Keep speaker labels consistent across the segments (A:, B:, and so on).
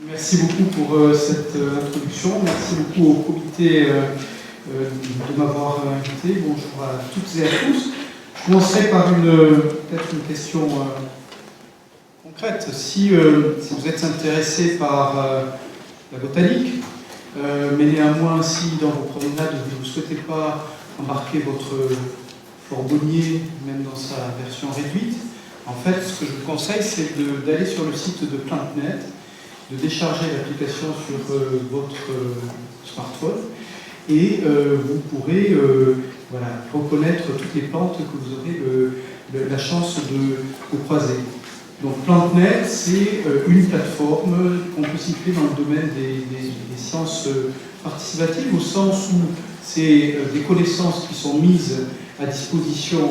A: Merci beaucoup pour cette introduction. Merci beaucoup au comité de m'avoir invité. Bonjour à toutes et à tous. Je commencerai par peut-être une question concrète. Si vous êtes intéressé par la botanique, mais néanmoins, si dans vos promenades, vous ne souhaitez pas embarquer votre fourgonnier, même dans sa version réduite, en fait, ce que je vous conseille, c'est d'aller sur le site de PlanteNet, de décharger l'application sur votre smartphone, et vous pourrez reconnaître toutes les plantes que vous aurez la chance de croiser. Donc PlanteNet, c'est une plateforme qu'on peut situer dans le domaine des sciences participatives, au sens où c'est des connaissances qui sont mises à disposition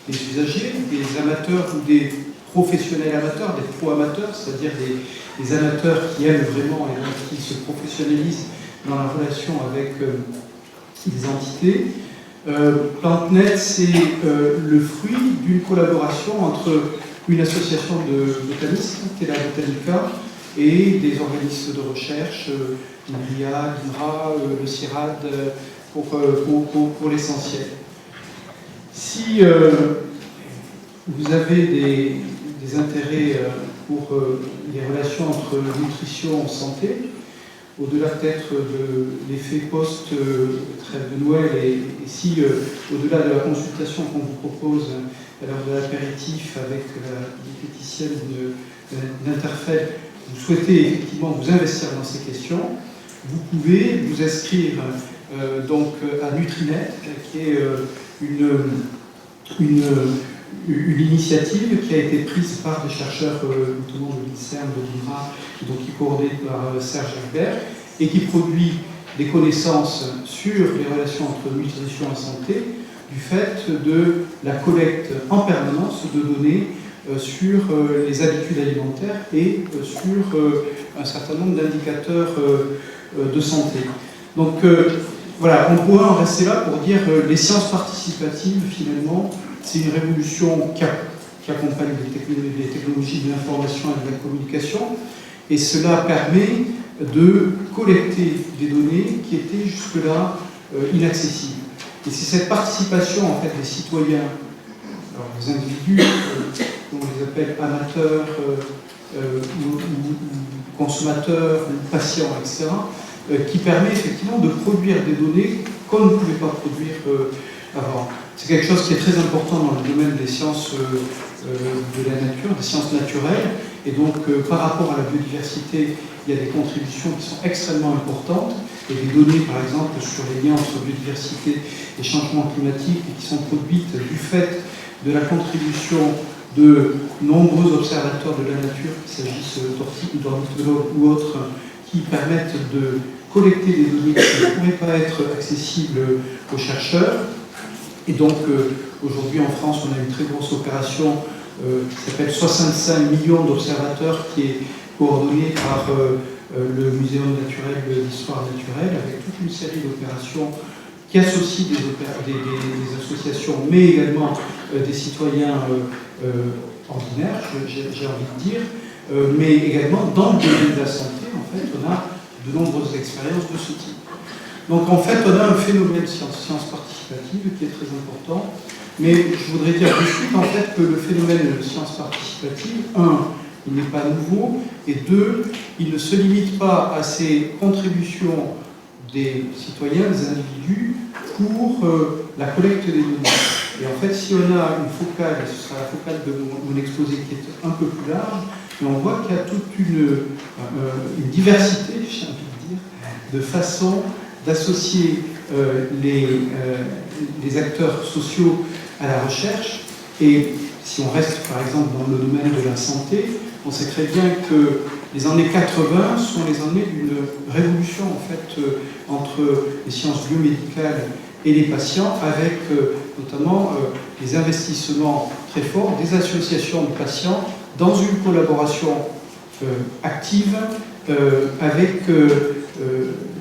A: des usagers, des amateurs ou des professionnels amateurs, des pro-amateurs, c'est-à-dire des amateurs qui aiment vraiment et donc qui se professionnalisent dans la relation avec des entités. PlanteNet, c'est le fruit d'une collaboration entre une association de botanistes, Tela Botanica, et des organismes de recherche, l'INRIA, l'INRA, le CIRAD, pour l'essentiel. Si vous avez des intérêts pour les relations entre nutrition et santé, au-delà peut-être de l'effet post-trêve de Noël, et si au-delà de la consultation qu'on vous propose à l'heure de l'apéritif avec la diététicienne d'Interfed, vous souhaitez effectivement vous investir dans ces questions, vous pouvez vous inscrire donc à Nutrinet, qui est une initiative qui a été prise par des chercheurs, notamment de l'INSERM, de l'INRA, donc qui est coordonnée par Serge Albert, et qui produit des connaissances sur les relations entre nutrition et santé, du fait de la collecte en permanence de données sur les habitudes alimentaires et sur un certain nombre d'indicateurs de santé. Donc voilà, on pourrait en rester là pour dire les sciences participatives, finalement, c'est une révolution qui accompagne les technologies de l'information et de la communication, et cela permet de collecter des données qui étaient jusque-là inaccessibles. Et c'est cette participation en fait des citoyens, alors les individus, on les appelle amateurs ou consommateurs, ou patients, etc., qui permet effectivement de produire des données qu'on ne pouvait pas produire avant. C'est quelque chose qui est très important dans le domaine des sciences de la nature, des sciences naturelles, et donc par rapport à la biodiversité, il y a des contributions qui sont extrêmement importantes, et des données par exemple sur les liens entre biodiversité et changement climatique qui sont produites du fait de la contribution de nombreux observateurs de la nature, qu'il s'agisse d'orties, d'ornithologues ou autres, qui permettent de collecter des données qui ne pourraient pas être accessibles aux chercheurs. Et donc aujourd'hui en France, on a une très grosse opération qui s'appelle 65 millions d'observateurs, qui est coordonnée par le Muséum naturel d'histoire naturelle, avec toute une série d'opérations qui associent des associations, mais également des citoyens ordinaires, j'ai envie de dire, mais également dans le domaine de la santé, en fait, on a de nombreuses expériences de ce type. Donc en fait, on a un phénomène science participative qui est très important, mais je voudrais dire de suite en fait que le phénomène de science participative, il n'est pas nouveau, et deux, il ne se limite pas à ces contributions des citoyens, des individus, pour la collecte des données. Et en fait, si on a une focale, et ce sera la focale de mon exposé qui est un peu plus large, et on voit qu'il y a toute une diversité, j'ai envie de dire, de façons d'associer les acteurs sociaux à la recherche. Et si on reste par exemple dans le domaine de la santé, on sait très bien que les années 80 sont les années d'une révolution en fait entre les sciences biomédicales et les patients, avec notamment des investissements très forts des associations de patients dans une collaboration active avec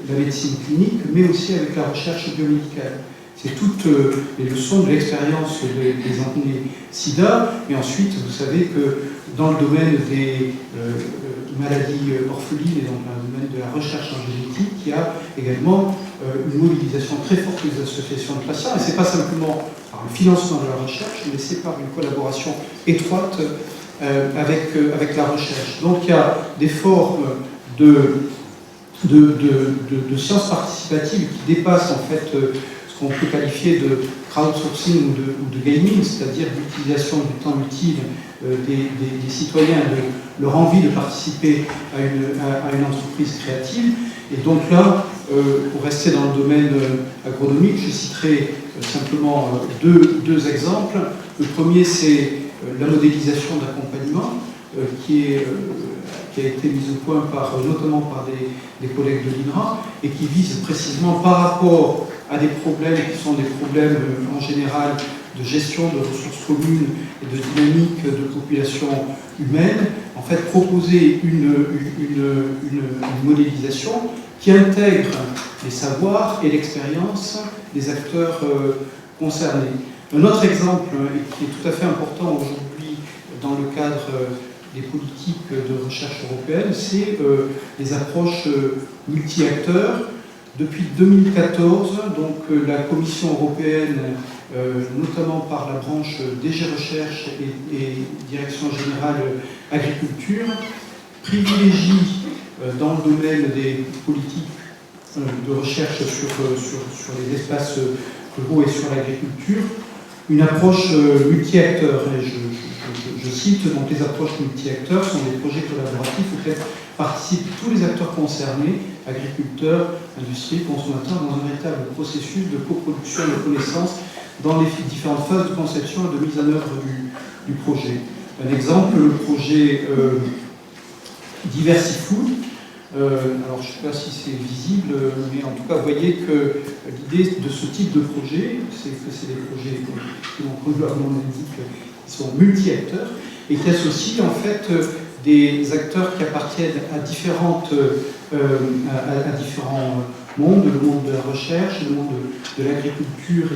A: la médecine clinique, mais aussi avec la recherche biomédicale. C'est toutes les leçons de l'expérience des années SIDA. Et ensuite, vous savez que dans le domaine maladie orpheline et donc dans le domaine de la recherche en génétique, qui a également une mobilisation très forte des associations de patients. Et ce n'est pas simplement par le financement de la recherche, mais c'est par une collaboration étroite avec la recherche. Donc il y a des formes de sciences participatives qui dépassent en fait ce qu'on peut qualifier de crowdsourcing ou de gaming, c'est-à-dire l'utilisation du temps utile des citoyens, de leur envie de participer à une entreprise créative. Et donc là, pour rester dans le domaine agronomique, je citerai simplement deux exemples. Le premier, c'est la modélisation d'accompagnement qui a été mise au point notamment par des collègues de l'INRA et qui vise précisément par rapport à des problèmes qui sont des problèmes en général de gestion de ressources communes et de dynamique de population humaine, en fait proposer une modélisation qui intègre les savoirs et l'expérience des acteurs concernés. Un autre exemple qui est tout à fait important aujourd'hui dans le cadre des politiques de recherche européenne, c'est les approches multi-acteurs. Depuis 2014, donc, la Commission européenne, notamment par la branche DG Recherche et Direction Générale Agriculture, privilégie dans le domaine des politiques de recherche sur les espaces ruraux et sur l'agriculture, une approche multi-acteurs. Je cite, donc les approches multi-acteurs sont des projets collaboratifs auxquels participent tous les acteurs concernés, agriculteurs, industrie, consommateurs, dans un véritable processus de coproduction de connaissances dans les différentes phases de conception et de mise en œuvre du projet. Un exemple, le projet Diversifood. Alors je ne sais pas si c'est visible, mais en tout cas, vous voyez que l'idée de ce type de projet, c'est que c'est des projets qui sont multi-acteurs et qui associent en fait des acteurs qui appartiennent à différents mondes, le monde de la recherche, le monde de l'agriculture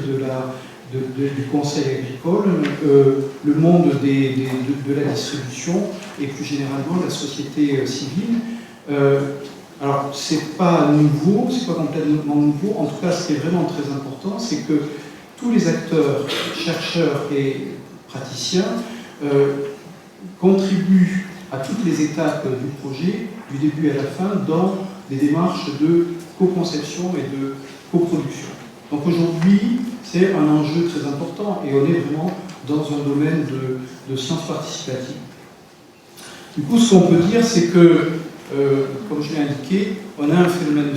A: et du conseil agricole, le monde de la distribution et plus généralement la société civile. Alors, c'est pas nouveau, c'est pas complètement nouveau. En tout cas, ce qui est vraiment très important, c'est que tous les acteurs, chercheurs et praticiens contribuent à toutes les étapes du projet, du début à la fin, dans des démarches de co-conception et de coproduction. Donc aujourd'hui, c'est un enjeu très important et on est vraiment dans un domaine de sciences participatives. Du coup, ce qu'on peut dire, c'est que comme je l'ai indiqué, on a un phénomène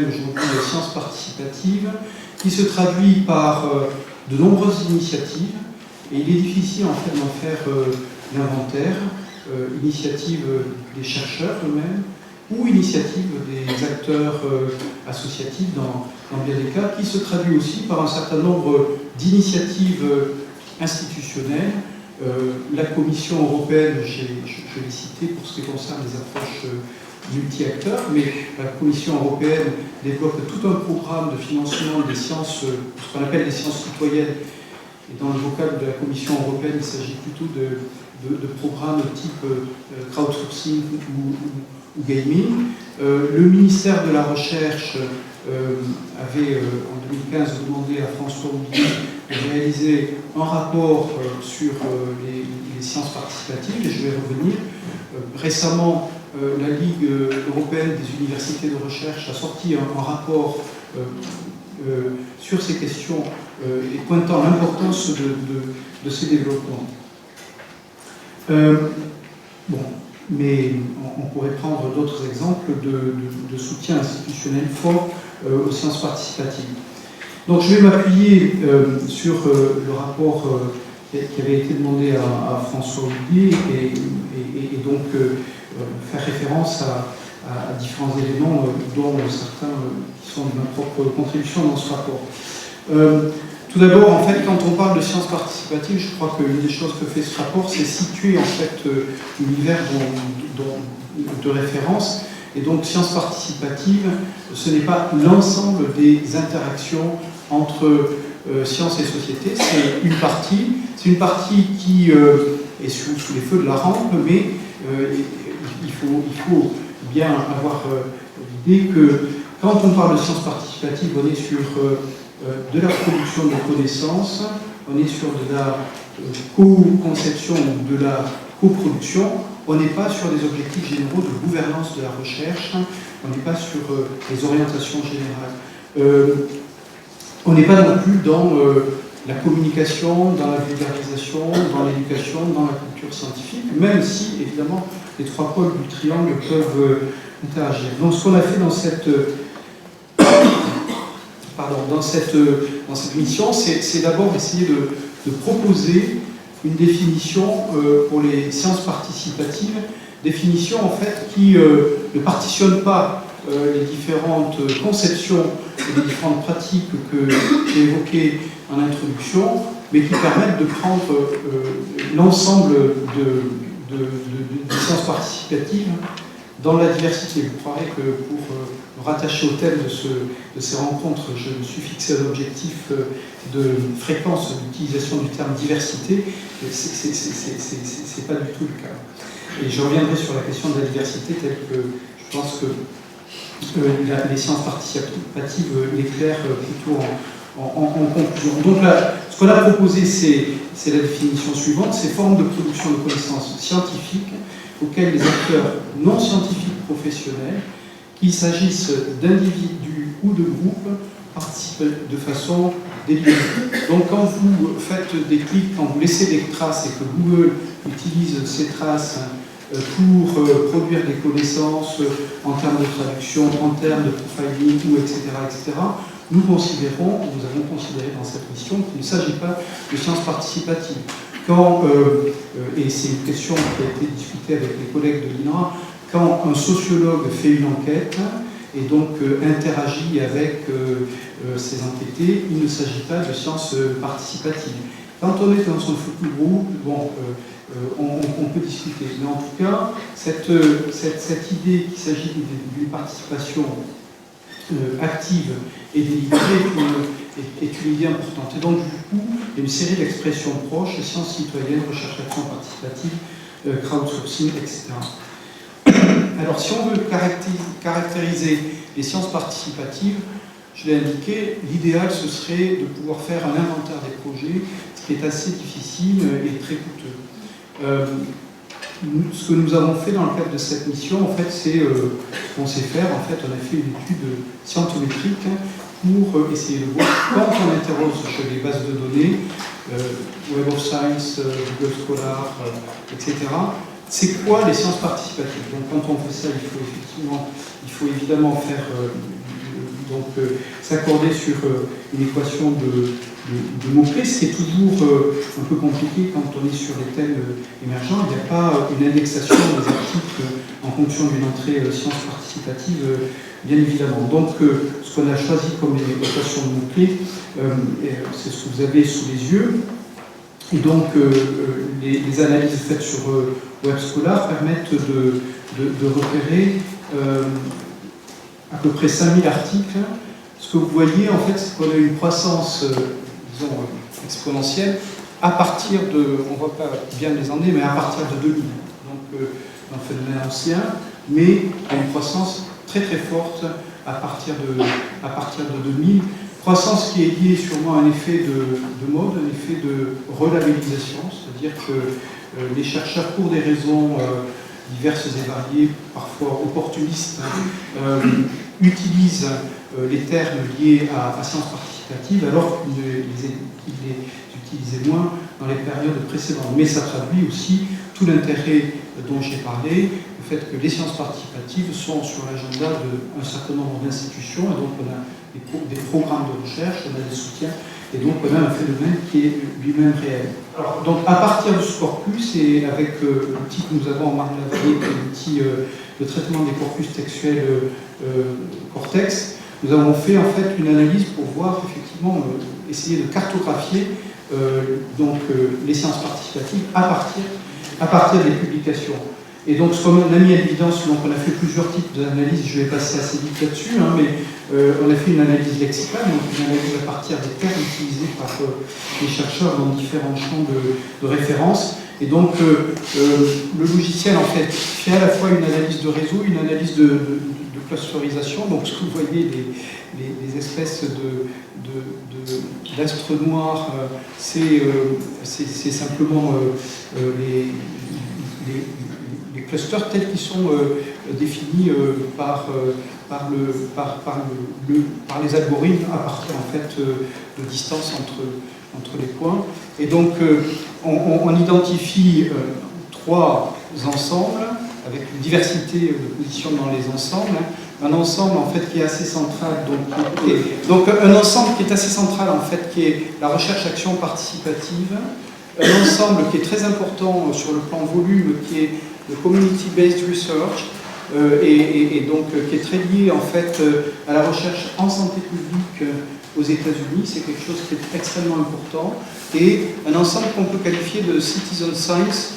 A: aujourd'hui de sciences participatives qui se traduit par de nombreuses initiatives, et il est difficile en fait d'en faire l'inventaire, initiatives des chercheurs eux-mêmes ou initiatives des acteurs associatifs dans bien des cas, qui se traduit aussi par un certain nombre d'initiatives institutionnelles. La Commission européenne, je l'ai cité pour ce qui concerne les approches multi-acteurs, mais la Commission européenne développe tout un programme de financement des sciences, ce qu'on appelle les sciences citoyennes. Et dans le vocable de la Commission européenne, il s'agit plutôt de programmes type crowdsourcing ou gaming. Le ministère de la Recherche avait en 2015 demandé à François Houlier de réaliser un rapport sur les sciences participatives, et je vais revenir. Récemment, la Ligue européenne des universités de recherche a sorti un rapport sur ces questions et pointant l'importance de ces développements. Bon, mais on pourrait prendre d'autres exemples de soutien institutionnel fort aux sciences participatives. Donc je vais m'appuyer sur le rapport qui avait été demandé à François Houlier et donc faire référence à différents éléments dont certains qui sont de ma propre contribution dans ce rapport. Tout d'abord, en fait, quand on parle de sciences participatives, je crois qu'une des choses que fait ce rapport, c'est situer en fait l'univers de référence. Et donc, sciences participatives, ce n'est pas l'ensemble des interactions entre sciences et société, c'est une partie qui est sous les feux de la rampe, mais faut bien avoir l'idée que quand on parle de sciences participatives, on est sur de la production de connaissances, on est sur de la co-conception ou de la coproduction, on n'est pas sur des objectifs généraux de gouvernance de la recherche, on n'est pas sur les orientations générales. On n'est pas non plus dans la communication, dans la vulgarisation, dans l'éducation, dans la culture scientifique, même si, évidemment, les trois pôles du triangle peuvent interagir. Donc, ce qu'on a fait dans cette mission, c'est d'abord essayer de proposer une définition pour les sciences participatives, définition en fait qui ne partitionne pas les différentes conceptions et les différentes pratiques que j'ai évoquées en introduction, mais qui permettent de prendre l'ensemble des sciences participatives dans la diversité. Vous croirez que pour me rattacher au thème de ces rencontres, je me suis fixé un objectif de fréquence d'utilisation du terme diversité. C'est pas du tout le cas. Et je reviendrai sur la question de la diversité telle que je pense que les sciences participatives l'éclairent plutôt en conclusion. Donc là, ce qu'on a proposé, c'est la définition suivante, c'est formes de production de connaissances scientifiques auxquelles les acteurs non scientifiques professionnels, qu'il s'agisse d'individus ou de groupes, participent de façon délibérée. Donc quand vous faites des clics, quand vous laissez des traces et que Google utilise ces traces pour produire des connaissances en termes de traduction, en termes de profiling, ou etc., nous avons considéré dans cette mission qu'il ne s'agit pas de sciences participatives. Et c'est une question qui a été discutée avec les collègues de l'INRA, quand un sociologue fait une enquête et donc interagit avec ses enquêtés, il ne s'agit pas de sciences participatives. Quand on est dans son futur groupe, on peut discuter. Mais en tout cas, cette idée qu'il s'agit d'une participation active et délibérée est une idée importante. Et donc, du coup, il y a une série d'expressions proches, sciences citoyennes, recherche-action participative, crowdsourcing, etc. Alors, si on veut caractériser les sciences participatives, je l'ai indiqué, l'idéal, ce serait de pouvoir faire un inventaire des projets, ce qui est assez difficile et très coûteux. Ce que nous avons fait dans le cadre de cette mission, en fait, c'est ce qu'on sait faire. En fait, on a fait une étude scientométrique pour essayer de voir, quand on interroge sur les bases de données, Web of Science, Google Scholar, etc., c'est quoi les sciences participatives? Donc, quand on fait ça, il faut évidemment faire s'accorder sur une équation de mots-clés, ce qui est toujours un peu compliqué quand on est sur des thèmes émergents. Il n'y a pas une indexation des articles en fonction d'une entrée sciences participatives, bien évidemment. Donc, ce qu'on a choisi comme équation de mots-clés, c'est ce que vous avez sous les yeux. Et donc, les analyses faites sur Web Scholar permettent de repérer à peu près 5000 articles. Ce que vous voyez, en fait, c'est qu'on a une croissance, disons, exponentielle à partir de, on ne voit pas bien les années, mais à partir de 2000. Donc, un phénomène ancien, mais à une croissance très très forte à partir de 2000. Croissance qui est liée sûrement à un effet de mode, un effet de relabellisation, c'est-à-dire que les chercheurs, pour des raisons diverses et variées, parfois opportunistes, utilisent les termes liés à sciences participatives, alors qu'ils les utilisaient moins dans les périodes précédentes. Mais ça traduit aussi tout l'intérêt dont j'ai parlé, le fait que les sciences participatives sont sur l'agenda d'un certain nombre d'institutions, et donc on a des programmes de recherche, on a des soutiens, et donc on a un phénomène qui est lui-même réel. Alors, donc à partir de ce corpus, et avec l'outil que nous avons en Marne-la-Vallée, qui est l'outil de traitement des corpus textuels Cortex, nous avons fait en fait une analyse pour voir effectivement, essayer de cartographier les sciences participatives à partir des publications. Et donc, ce qu'on a mis à l'évidence, donc on a fait plusieurs types d'analyses, je vais passer assez vite là-dessus, mais on a fait une analyse lexicale, donc une analyse à partir des termes utilisés par les chercheurs dans différents champs de référence. Et donc, le logiciel, en fait, fait à la fois une analyse de réseau, une analyse de clusterisation. Donc, ce que vous voyez, les espèces d'astres noirs, c'est simplement les clusters tels qu'ils sont définis par les algorithmes à partir en fait de distance entre les points. Et donc on identifie trois ensembles avec une diversité de positions dans les ensembles. Un ensemble en fait qui est assez central, donc un ensemble qui est assez central en fait, qui est la recherche-action participative. Un ensemble qui est très important sur le plan volume, qui est le Community-Based Research, et donc qui est très lié en fait à la recherche en santé publique aux États-Unis. C'est quelque chose qui est extrêmement important. Et un ensemble qu'on peut qualifier de Citizen Science,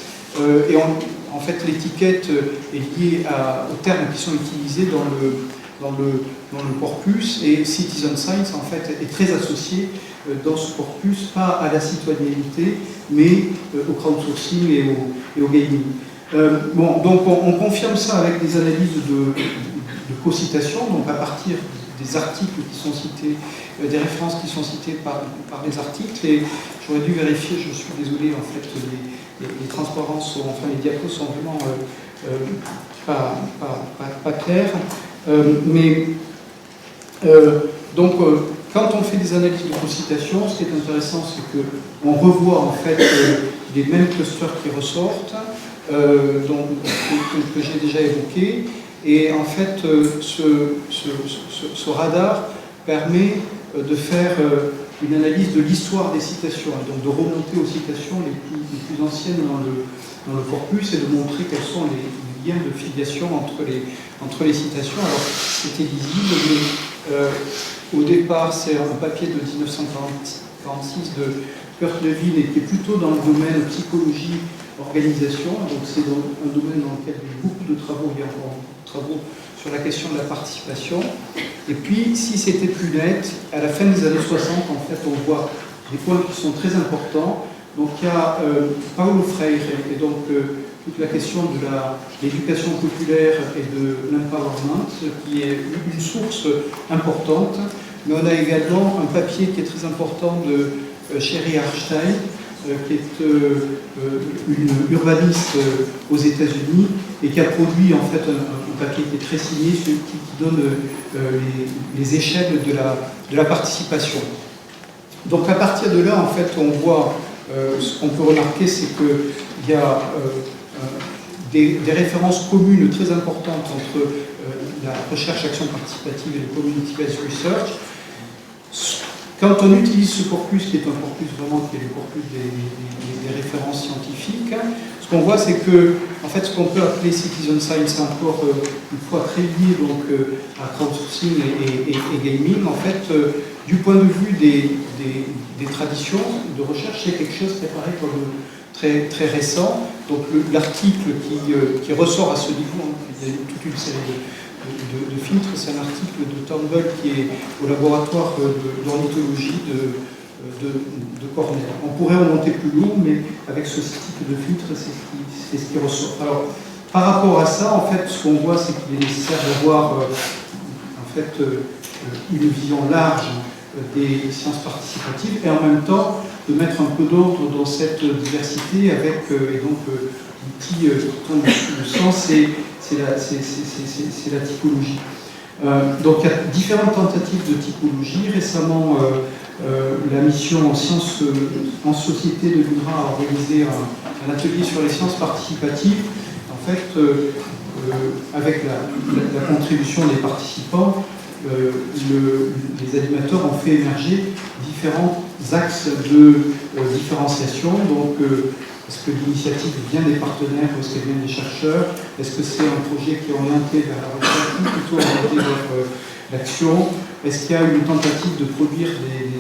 A: et en fait l'étiquette est liée aux termes qui sont utilisés dans le corpus, et Citizen Science en fait est très associé dans ce corpus, pas à la citoyenneté, mais au crowdsourcing et au gaming. Donc on confirme ça avec des analyses de co-citation, donc à partir des articles qui sont cités, des références qui sont citées par les articles, et j'aurais dû vérifier, je suis désolé, en fait, les transparences, enfin les diapos sont vraiment pas claires, donc quand on fait des analyses de co-citation, ce qui est intéressant, c'est qu'on revoit en fait les mêmes clusters qui ressortent, que j'ai déjà évoqué, et en fait ce radar permet de faire une analyse de l'histoire des citations, et donc de remonter aux citations les plus anciennes dans le corpus et de montrer quels sont les liens de filiation entre les citations. Alors c'était lisible, mais au départ c'est un papier de 1946 de Kurt Lewin, et qui est plutôt dans le domaine psychologie organisation, donc c'est un domaine dans lequel il y a eu beaucoup de travaux, il y a encore beaucoup de travaux sur la question de la participation. Et puis, si c'était plus net, à la fin des années 60, en fait, on voit des points qui sont très importants. Donc il y a Paulo Freire, et donc toute la question de l'éducation populaire et de l'empowerment, qui est une source importante. Mais on a également un papier qui est très important de Sherry Harstein, qui est une urbaniste aux États-Unis, et qui a produit en fait un papier qui est très signé, qui donne les échelles de la participation. Donc à partir de là, en fait, on voit, ce qu'on peut remarquer, c'est qu'il y a des références communes très importantes entre la recherche-action participative et le Community-Based Research. Quand on utilise ce corpus, qui est un corpus vraiment qui est le corpus des références scientifiques, ce qu'on voit, c'est que, en fait, ce qu'on peut appeler Citizen Science, c'est encore une fois très lié donc, à crowdsourcing et gaming. En fait, du point de vue des traditions de recherche, c'est quelque chose qui apparaît comme très, très récent. Donc l'article qui ressort à ce niveau, il y a toute une série de filtres, c'est un article de Turnbull qui est au laboratoire d'ornithologie de Cornell. On pourrait remonter plus loin, mais avec ce type de filtre, c'est ce qui ressort. Alors, par rapport à ça, en fait, ce qu'on voit, c'est qu'il est nécessaire d'avoir en fait, une vision large des sciences participatives, et en même temps de mettre un peu d'ordre dans cette diversité avec, et donc l'outil qui tombe le sens, c'est la typologie. Donc il y a différentes tentatives de typologie. Récemment, la mission en sciences en société de l'UNRWA a organisé un atelier sur les sciences participatives. En fait, avec la contribution des participants, les animateurs ont fait émerger différents axes de différenciation. Donc, est-ce que l'initiative vient des partenaires ou est-ce qu'elle vient des chercheurs? Est-ce que c'est un projet qui est orienté vers la recherche participative, plutôt orientée vers l'action? Est-ce qu'il y a une tentative de produire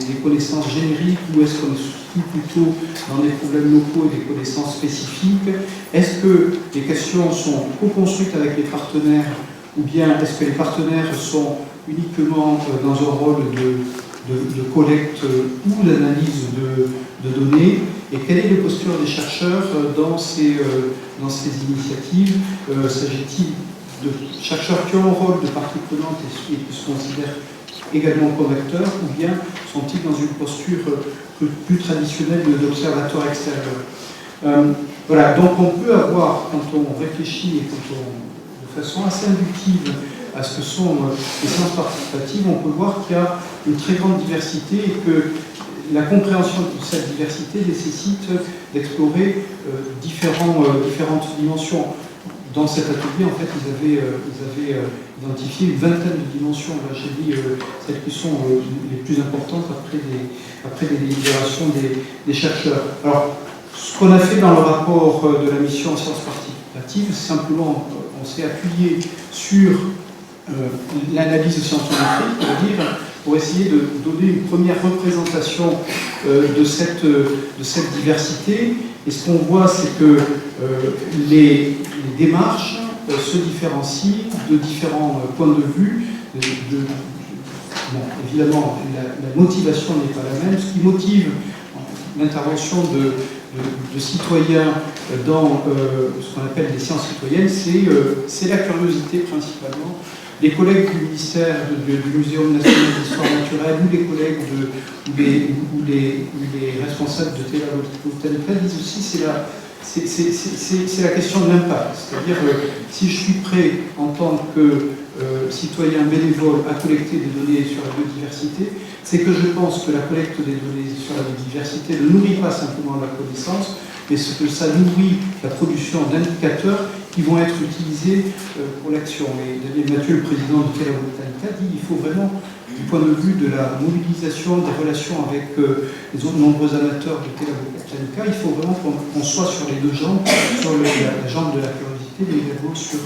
A: des connaissances génériques ou est-ce qu'on est plutôt dans des problèmes locaux et des connaissances spécifiques? Est-ce que les questions sont co-construites avec les partenaires ou bien est-ce que les partenaires sont uniquement dans un rôle de collecte ou d'analyse de données? Et quelle est la posture des chercheurs dans ces initiatives? S'agit-il de chercheurs qui ont un rôle de partie prenante et qui se considèrent également comme acteurs, ou bien sont-ils dans une posture plus traditionnelle d'observateur extérieur? Voilà, donc on peut avoir, quand on réfléchit et de façon assez inductive à ce que sont les sciences participatives, on peut voir qu'il y a une très grande diversité et que la compréhension de cette diversité nécessite d'explorer différentes dimensions. Dans cet atelier, en fait, ils avaient identifié une vingtaine de dimensions. Là, j'ai dit celles qui sont les plus importantes après les délibérations des chercheurs. Alors, ce qu'on a fait dans le rapport de la mission en sciences participatives, c'est simplement, on s'est appuyé sur l'analyse scientométrique, c'est-à-dire pour essayer de donner une première représentation de cette diversité. Et ce qu'on voit, c'est que les démarches se différencient de différents points de vue. Bon, évidemment, la motivation n'est pas la même. Ce qui motive l'intervention de citoyens dans ce qu'on appelle les sciences citoyennes, c'est la curiosité principalement. Les collègues du ministère du Muséum national d'histoire naturelle ou les collègues ou les responsables de Tela Botanica disent aussi c'est la question de l'impact. C'est-à-dire si je suis prêt en tant que citoyen bénévole à collecter des données sur la biodiversité, c'est que je pense que la collecte des données sur la biodiversité ne nourrit pas simplement la connaissance, mais que ça nourrit la production d'indicateurs qui vont être utilisés pour l'action. Et Daniel Mathieu, le président de Tela Botanica, dit qu'il faut vraiment, du point de vue de la mobilisation des relations avec les autres nombreux amateurs de Tela Botanica, il faut vraiment qu'on soit sur les deux jambes, sur la jambe de la curiosité, mais également sur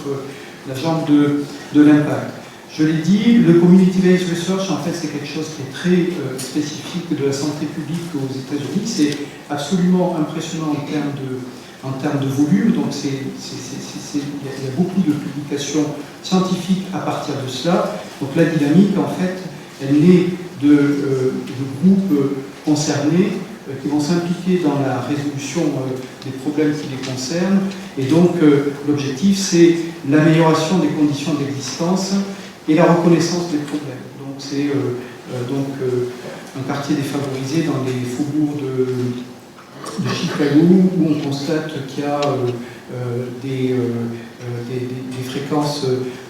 A: la jambe de l'impact. Je l'ai dit, le community-based research, en fait, c'est quelque chose qui est très spécifique de la santé publique aux États-Unis. C'est absolument impressionnant en termes de volume. Donc, il y a beaucoup de publications scientifiques à partir de cela. Donc, la dynamique, en fait, elle naît de groupes concernés qui vont s'impliquer dans la résolution des problèmes qui les concernent. Et donc, l'objectif, c'est l'amélioration des conditions d'existence et la reconnaissance des problèmes. Donc c'est un quartier défavorisé dans les faubourgs de Chicago où on constate qu'il y a des fréquences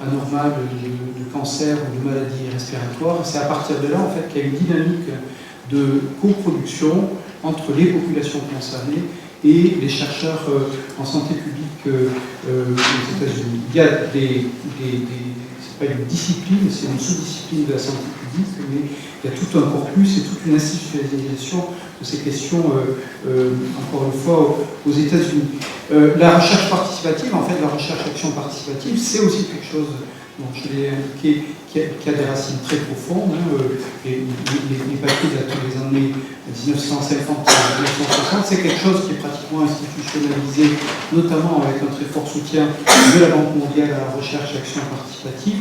A: anormales de cancer ou de maladies respiratoires. C'est à partir de là en fait qu'il y a une dynamique de coproduction entre les populations concernées et les chercheurs en santé publique aux États-Unis. Il y a pas une discipline, c'est une sous-discipline de la santé publique, mais il y a tout un corpus et toute une institutionnalisation de ces questions, encore une fois, aux États-Unis. La recherche participative, en fait, la recherche-action participative, c'est aussi quelque chose, dont je l'ai indiqué, qui a des racines très profondes. Les papiers datent des années 1950 à 1960, c'est quelque chose qui est pratiquement institutionnalisé, notamment avec un très fort soutien de la Banque mondiale à la recherche-action participative.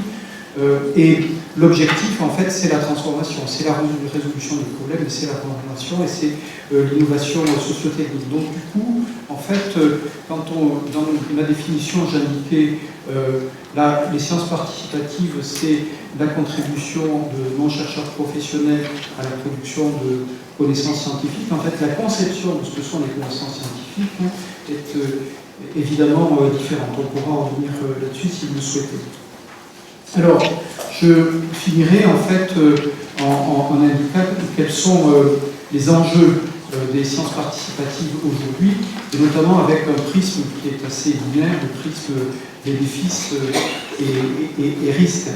A: Et l'objectif, en fait, c'est la transformation, c'est la résolution des problèmes, c'est la transformation et c'est l'innovation socio-technique. Donc, du coup, en fait, quand dans ma définition, j'indiquais les sciences participatives, c'est la contribution de non-chercheurs professionnels à la production de connaissances scientifiques. En fait, la conception de ce que sont les connaissances scientifiques est évidemment différente. On pourra revenir là-dessus si vous le souhaitez. Alors, je finirai en fait en indiquant quels sont les enjeux des sciences participatives aujourd'hui, et notamment avec un prisme qui est assez binaire, le prisme bénéfices et risques.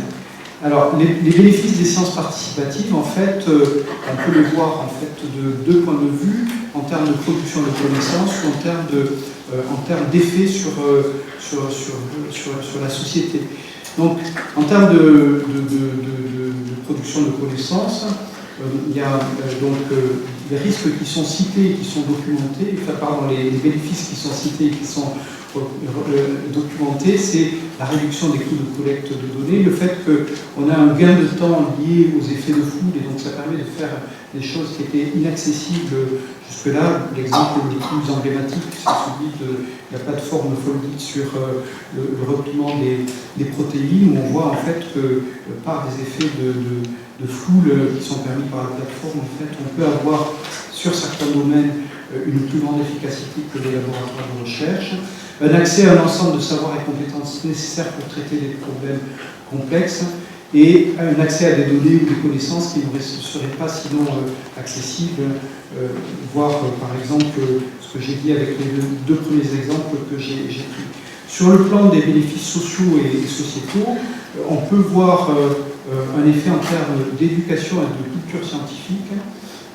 A: Alors, les bénéfices des sciences participatives, en fait, on peut les voir en fait de deux points de vue, en termes de production de connaissances ou en termes d'effet sur la société. Donc, en termes de production de connaissances, il y a les risques qui sont cités et qui sont documentés, les bénéfices qui sont cités et qui sont documentés, c'est la réduction des coûts de collecte de données, le fait qu'on a un gain de temps lié aux effets de foule, et donc ça permet de faire des choses qui étaient inaccessibles jusque-là. L'exemple le plus emblématique, c'est celui de la plateforme Foldit sur le repliement des protéines, où on voit en fait que par des effets de foule qui sont permis par la plateforme, en fait, on peut avoir sur certains domaines une plus grande efficacité que les laboratoires de recherche, un accès à un ensemble de savoirs et compétences nécessaires pour traiter des problèmes complexes, et un accès à des données ou des connaissances qui ne seraient pas sinon accessibles, voire par exemple ce que j'ai dit avec les deux premiers exemples que j'ai pris. Sur le plan des bénéfices sociaux et sociétaux, on peut voir un effet en termes d'éducation et de culture scientifique.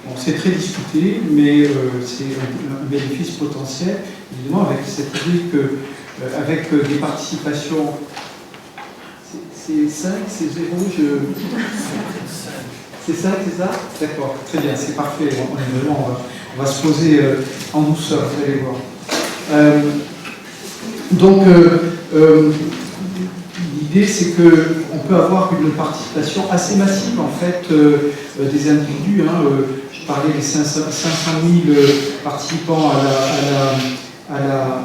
A: Bon, c'est très discuté, mais c'est un bénéfice potentiel, évidemment, avec cette idée qu'avec des participations, c'est 5, c'est 0, c'est 5, c'est ça? D'accord, très bien, c'est parfait, on va se poser en douceur, vous allez voir. Donc, l'idée, c'est qu'on peut avoir une participation assez massive, en fait, des individus. Je parlais des 500 000 participants à la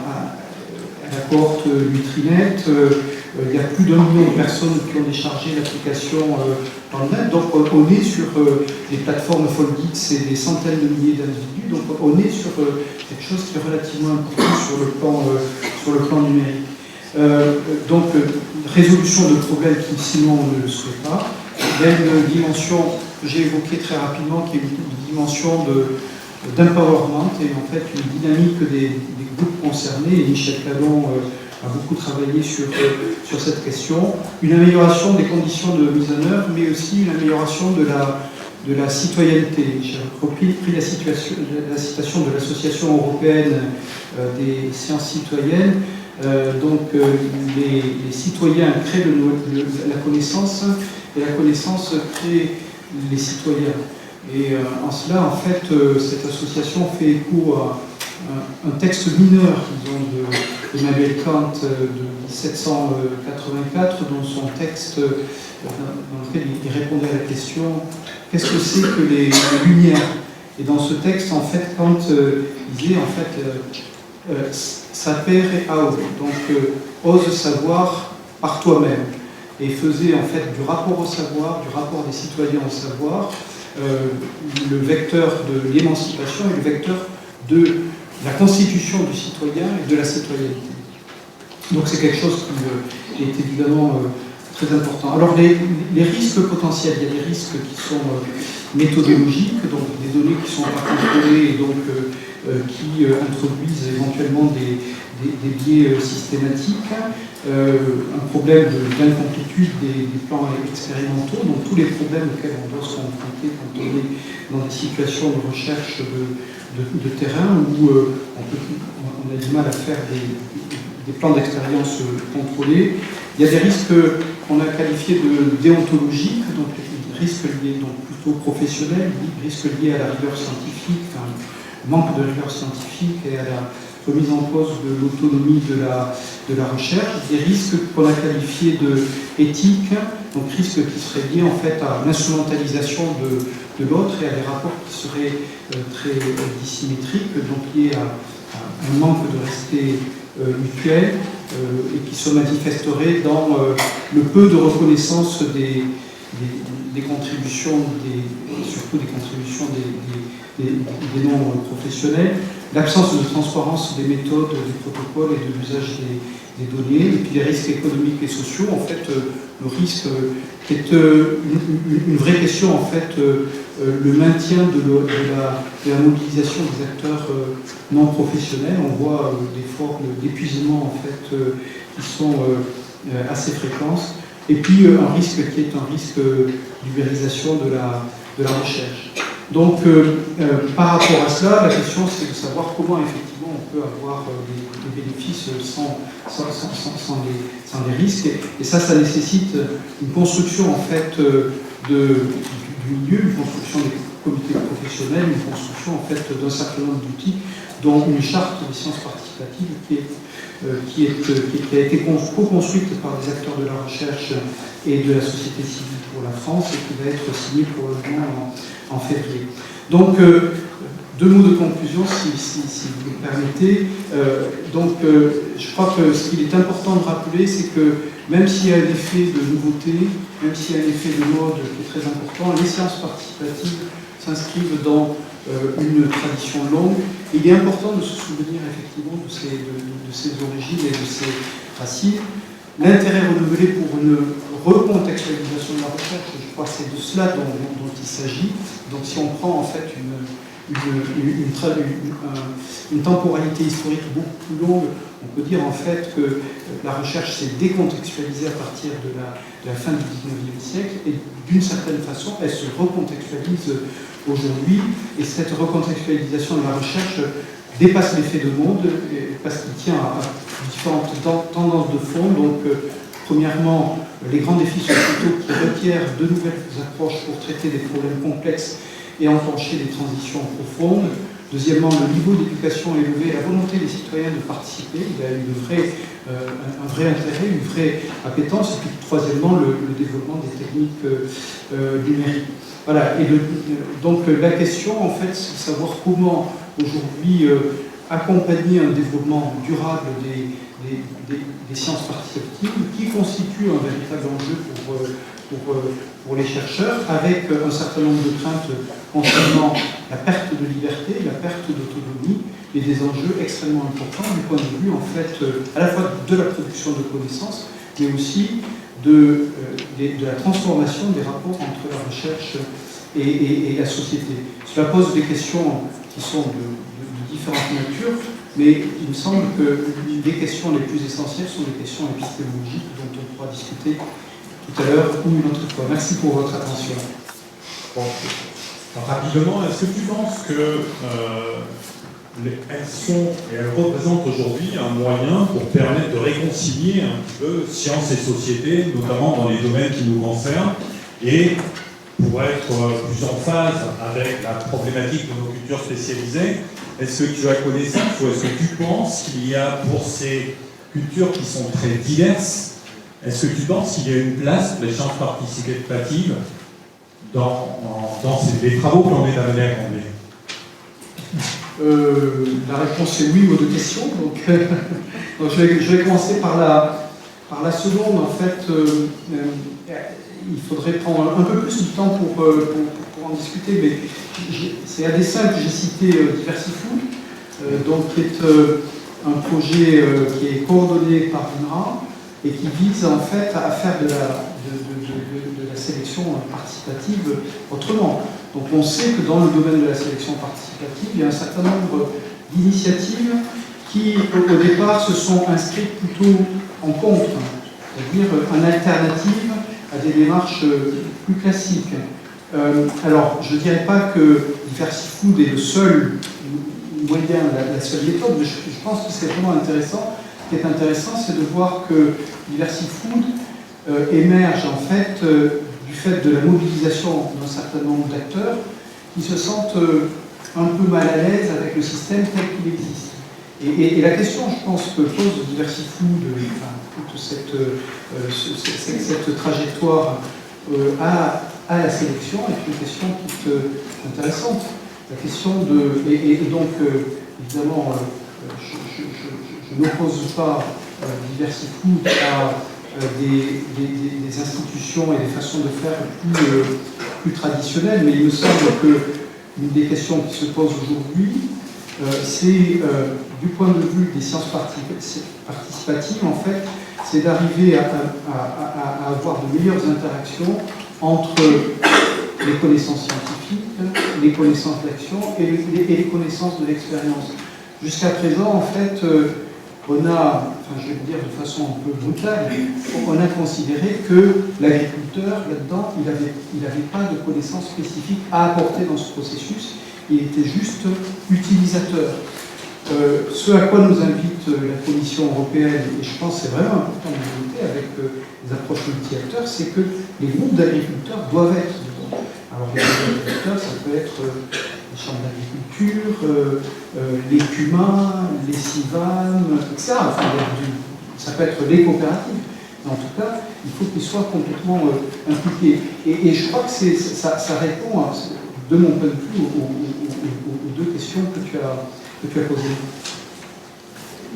A: cohorte Nutrinet. Il y a plus d'1 million de personnes qui ont déchargé l'application dans le net. Donc, on est sur les plateformes Foldit, c'est des centaines de milliers d'individus. Donc, on est sur quelque chose qui est relativement important sur le plan numérique. Donc, résolution de problèmes qui sinon on ne le serait pas. Il y a une dimension que j'ai évoquée très rapidement, qui est une dimension d'empowerment et en fait une dynamique des groupes concernés. Et Michel Cadon a beaucoup travaillé sur cette question. Une amélioration des conditions de mise en œuvre, mais aussi une amélioration de la citoyenneté. J'ai repris la citation de l'Association européenne des sciences citoyennes. Donc les citoyens créent la connaissance et la connaissance crée les citoyens. Et en cela, en fait, cette association fait écho à un texte mineur, disons, d'Emmanuel Kant de 1784, dont son texte, dans lequel il répondait à la question « Qu'est-ce que c'est que les lumières ?» Et dans ce texte, en fait, Kant disait, en fait, sapere aude, donc ose savoir par toi-même, et faisait en fait du rapport au savoir, du rapport des citoyens au savoir, le vecteur de l'émancipation et le vecteur de la constitution du citoyen et de la citoyenneté. Donc c'est quelque chose qui est évidemment très important. Alors les risques potentiels, il y a des risques qui sont méthodologiques, donc des données qui sont pas contrôlées et donc qui introduisent éventuellement des biais systématiques, un problème d'incomplétude des plans expérimentaux, donc tous les problèmes auxquels on doit se confronter quand on est dans des situations de recherche de terrain où on a du mal à faire des plans d'expérience contrôlés. Il y a des risques qu'on a qualifiés de déontologiques, donc des risques liés donc plutôt professionnels, des risques liés à la rigueur scientifique, enfin, manque de rigueur scientifique et à la remise en cause de l'autonomie de la recherche, des risques qu'on a qualifiés de éthiques, donc risques qui seraient liés en fait à l'instrumentalisation de l'autre et à des rapports qui seraient très dissymétriques, donc liés à un manque de respect mutuel et qui se manifesterait dans le peu de reconnaissance des contributions, surtout des contributions des non-professionnels, l'absence de transparence des méthodes, des protocoles et de l'usage des données, et puis les risques économiques et sociaux, en fait, le risque qui est une vraie question, en fait, le maintien de la mobilisation des acteurs non professionnels. On voit des formes d'épuisement, en fait, qui sont assez fréquentes, et puis un risque qui est un risque d'ubérisation de la recherche. Donc, par rapport à cela, la question c'est de savoir comment effectivement on peut avoir des bénéfices sans des risques. Et ça nécessite une construction en fait du milieu, une construction des comités professionnels, une construction en fait d'un certain nombre d'outils, dont une charte des sciences participatives qui a été co-construite par des acteurs de la recherche et de la société civile pour la France et qui va être signée probablement en février. Donc, deux mots de conclusion, si vous me permettez. Je crois que ce qu'il est important de rappeler, c'est que même s'il y a un effet de nouveauté, même s'il y a un effet de mode qui est très important, les sciences participatives s'inscrivent dans une tradition longue. Il est important de se souvenir effectivement de ces origines et de ces racines. L'intérêt renouvelé pour une recontextualisation de la recherche, je crois que c'est de cela dont il s'agit. Donc si on prend en fait une temporalité historique beaucoup plus longue, on peut dire en fait que la recherche s'est décontextualisée à partir de la fin du XIXe siècle et d'une certaine façon elle se recontextualise aujourd'hui, et cette recontextualisation de la recherche dépasse l'effet de monde parce qu'il tient à différentes tendances de fond. Donc premièrement, les grands défis sociétaux qui requièrent de nouvelles approches pour traiter des problèmes complexes et enclencher des transitions profondes. Deuxièmement, le niveau d'éducation élevé, la volonté des citoyens de participer, il y a un vrai intérêt, une vraie appétence. Et puis troisièmement, le développement des techniques numériques. Voilà, et donc la question en fait, c'est de savoir comment aujourd'hui accompagner un développement durable des sciences participatives qui constitue un véritable enjeu pour les chercheurs, avec un certain nombre de craintes concernant la perte de liberté, la perte d'autonomie et des enjeux extrêmement importants du point de vue en fait à la fois de la production de connaissances, mais aussi de la transformation des rapports entre la recherche et la société. Cela pose des questions qui sont de différentes natures, mais il me semble que les questions les plus essentielles sont des questions épistémologiques dont on pourra discuter tout à l'heure ou une autre fois. Merci pour votre attention.
B: Bon. Rapidement, est-ce que tu penses que elles représentent aujourd'hui un moyen pour permettre de réconcilier un petit peu sciences et société, notamment dans les domaines qui nous concernent, et pour être plus en phase avec la problématique de nos cultures spécialisées? Est-ce que tu as connaissance ou est-ce que tu penses qu'il y a pour ces cultures qui sont très diverses, est-ce que tu penses qu'il y a une place pour les sciences participatives dans les travaux que l'on est amené à combler?
A: La réponse est oui aux deux questions. Donc je vais commencer par la seconde. En fait, il faudrait prendre un peu plus de temps pour en discuter, mais c'est à dessein que j'ai cité Diversifood, qui est un projet qui est coordonné par l'INRA et qui vise en fait à faire de la sélection participative autrement. Donc on sait que dans le domaine de la sélection participative, il y a un certain nombre d'initiatives qui, au départ, se sont inscrites plutôt en contre, c'est-à-dire en alternative à des démarches plus classiques. Alors, je ne dirais pas que Diversifood est le seul moyen, la seule méthode, mais je pense que c'est vraiment intéressant. Ce qui est intéressant, c'est de voir que Diversifood émerge en fait du fait de la mobilisation d'un certain nombre d'acteurs qui se sentent un peu mal à l'aise avec le système tel qu'il existe. Et la question, je pense, que pose Diversifood, toute cette trajectoire à la sélection est une question qui est intéressante. La question donc, évidemment, je n'oppose pas Diversifood à des institutions et des façons de faire plus traditionnelles, mais il me semble qu'une des questions qui se posent aujourd'hui, c'est, du point de vue des sciences participatives, en fait, c'est d'arriver à avoir de meilleures interactions entre les connaissances scientifiques, les connaissances d'action et les connaissances de l'expérience. Jusqu'à présent, en fait, on a, je vais le dire de façon un peu brutale, on a considéré que l'agriculteur, là-dedans, il n'avait pas de connaissances spécifiques à apporter dans ce processus, il était juste utilisateur. ce à quoi nous invite la Commission européenne, et je pense que c'est vraiment important de noter avec les approches multi-acteurs, c'est que les groupes d'agriculteurs doivent être dedans. Alors les groupes d'agriculteurs, ça peut être les chambres d'agriculture, les CUMA, les CIVAM, etc. Enfin, ça peut être les coopératives. Mais en tout cas, il faut qu'ils soient complètement impliqués. Et je crois que ça répond, de mon point de vue, aux deux questions que tu as posées.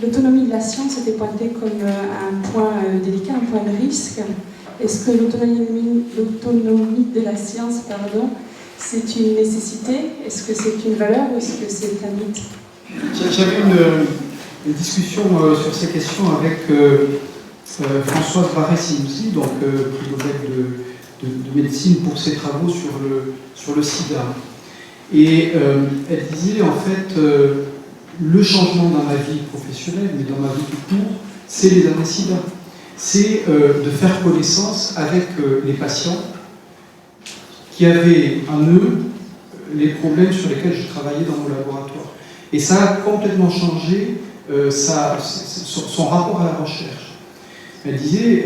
C: L'autonomie de la science était pointée comme un point délicat, un point de risque. Est-ce que l'autonomie de la science, c'est une nécessité? Est-ce que c'est une valeur ou est-ce que c'est un mythe?
A: J'avais une discussion sur ces questions avec Françoise Barré-Sinoussi, donc prix Nobel de médecine pour ses travaux sur le sida. Et elle disait en fait le changement dans ma vie professionnelle, mais dans ma vie tout court, c'est les années sida. C'est de faire connaissance avec les patients qui avaient en eux les problèmes sur lesquels je travaillais dans mon laboratoire. Et ça a complètement changé son rapport à la recherche. Elle disait,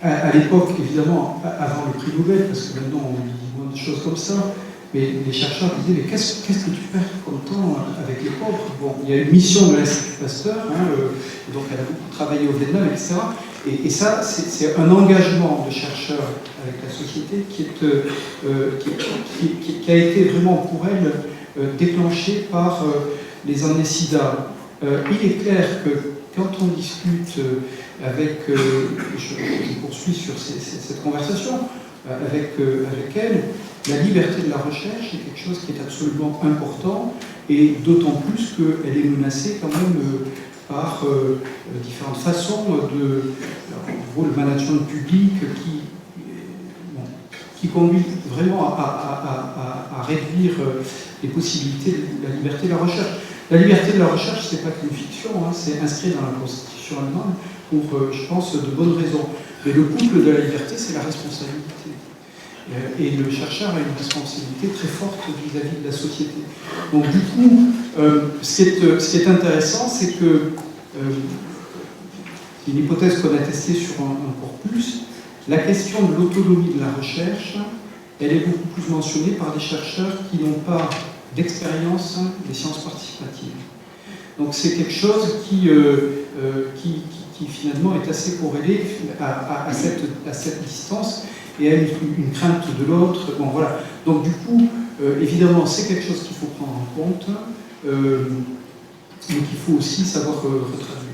A: à l'époque, évidemment, avant le prix Nobel, parce que maintenant on lui dit moins de choses comme ça, mais les chercheurs disaient, mais qu'est-ce que tu perds comme temps avec les pauvres? Bon, il y a une mission de l'Institut Pasteur, donc elle a beaucoup travaillé au Vietnam, etc. Et ça, c'est un engagement de chercheurs avec la société qui a été vraiment pour elle déclenché par les années sida. Il est clair que quand on discute avec, je poursuis sur cette conversation, avec elle, la liberté de la recherche est quelque chose qui est absolument important, et d'autant plus qu'elle est menacée quand même par différentes façons le management public qui conduit vraiment à réduire les possibilités de la liberté de la recherche. La liberté de la recherche, ce n'est pas qu'une fiction, c'est inscrit dans la Constitution allemande pour, je pense, de bonnes raisons. Mais le couple de la liberté, c'est la responsabilité. Et le chercheur a une responsabilité très forte vis-à-vis de la société. Donc du coup, ce qui est intéressant, c'est que, c'est une hypothèse qu'on a testée sur encore plus, la question de l'autonomie de la recherche, elle est beaucoup plus mentionnée par des chercheurs qui n'ont pas d'expérience des sciences participatives. Donc c'est quelque chose qui finalement est assez corrélé à cette distance et à une crainte de l'autre. Bon, voilà. Donc du coup, évidemment, c'est quelque chose qu'il faut prendre en compte, mais qu'il faut aussi savoir retraduire.